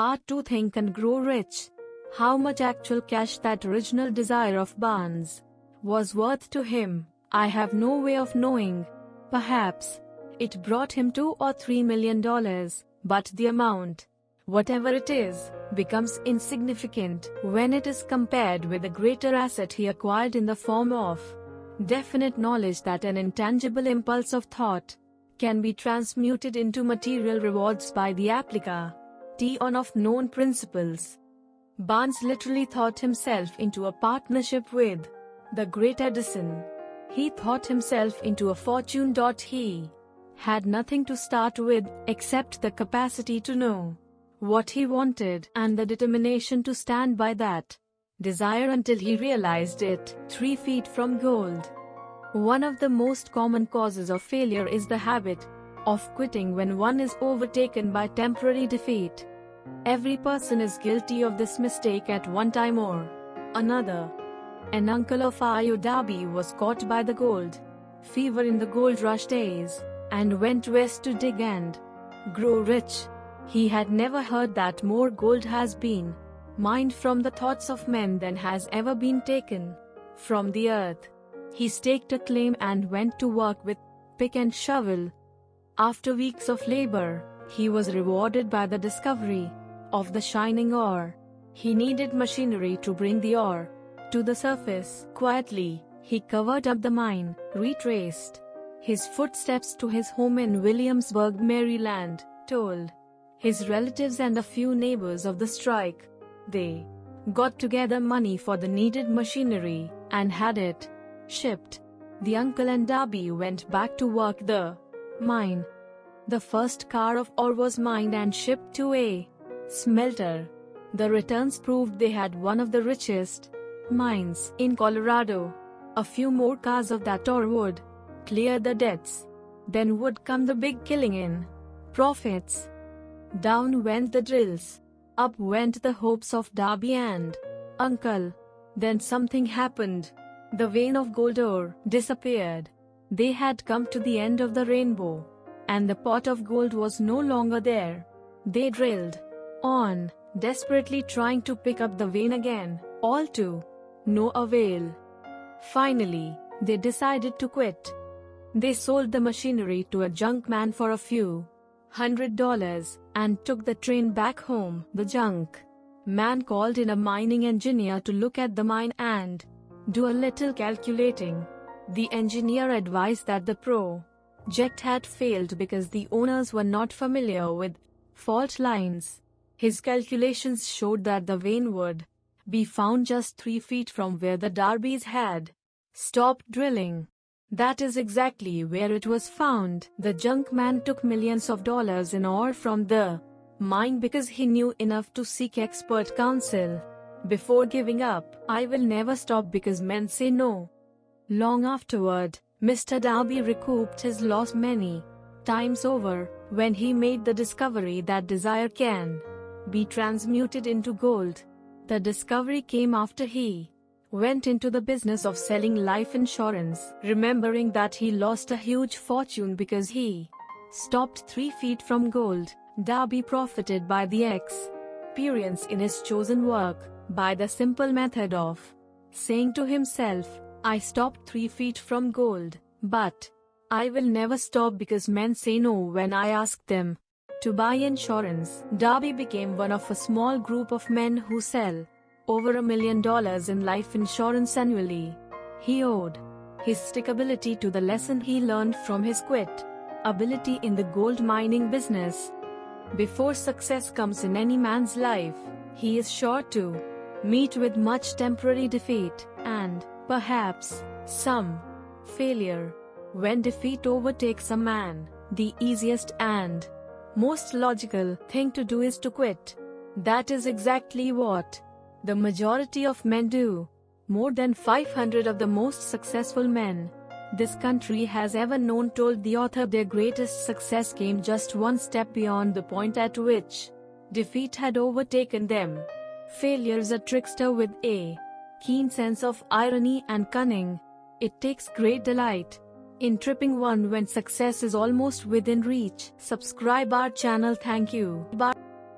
Part 2, Think and Grow Rich. How much actual cash that original desire of Barnes was worth to him, I have no way of knowing. Perhaps it brought him $2 or $3 million, but the amount, whatever it is, becomes insignificant when it is compared with the greater asset he acquired in the form of definite knowledge that an intangible impulse of thought can be transmuted into material rewards by the application of known principles. Barnes literally thought himself into a partnership with the great Edison. He thought himself into a fortune. He had nothing to start with except the capacity to know what he wanted and the determination to stand by that desire until he realized it. 3 feet from gold. One of the most common causes of failure is the habit of quitting when one is overtaken by temporary defeat. Every person is guilty of this mistake at one time or another. An uncle of Io Darby was caught by the gold fever in the gold rush days and went west to dig and grow rich. He had never heard that more gold has been mined from the thoughts of men than has ever been taken from the earth. He staked a claim and went to work with pick and shovel. After weeks of labor, he was rewarded by the discovery of the shining ore. He needed machinery to bring the ore to the surface. Quietly, he covered up the mine, retraced his footsteps to his home in Williamsburg, Maryland, told his relatives and a few neighbors of the strike. They got together money for the needed machinery and had it shipped. The uncle and Darby went back to work the mine. The first car of ore was mined and shipped to a smelter. The returns proved they had one of the richest mines in Colorado. A few more cars of that ore would clear the debts. Then would come the big killing in profits. Down went the drills. Up went the hopes of Darby and uncle. Then something happened. The vein of gold ore disappeared. They had come to the end of the rainbow, and the pot of gold was no longer there. They drilled on, desperately trying to pick up the vein again, all to no avail. Finally, they decided to quit. They sold the machinery to a junk man for a few $100 and took the train back home. The junk man called in a mining engineer to look at the mine and do a little calculating. The engineer advised that the project had failed because the owners were not familiar with fault lines. His calculations showed that the vein would be found just 3 feet from where the Darbys had stopped drilling. That is exactly where it was found. The junk man took millions of dollars in ore from the mine because he knew enough to seek expert counsel before giving up. I will never stop because men say no. Long afterward, Mr. Darby recouped his loss many times over when he made the discovery that desire can be transmuted into gold. The discovery came after he went into the business of selling life insurance. Remembering that he lost a huge fortune because he stopped 3 feet from gold, Darby profited by the experience in his chosen work, by the simple method of saying to himself, I stopped 3 feet from gold, but I will never stop because men say no when I ask them to buy insurance. Darby became one of a small group of men who sell over $1 million in life insurance annually. He owed his stickability to the lesson he learned from his quit ability in the gold mining business. Before success comes in any man's life, he is sure to meet with much temporary defeat, and perhaps some failure. When defeat overtakes a man, the easiest and most logical thing to do is to quit. That is exactly what the majority of men do. More than 500 of the most successful men this country has ever known told the author their greatest success came just one step beyond the point at which defeat had overtaken them. Failure is a trickster with a keen sense of irony and cunning. It takes great delight in tripping one when success is almost within reach. Subscribe our channel. Thank you. Bye.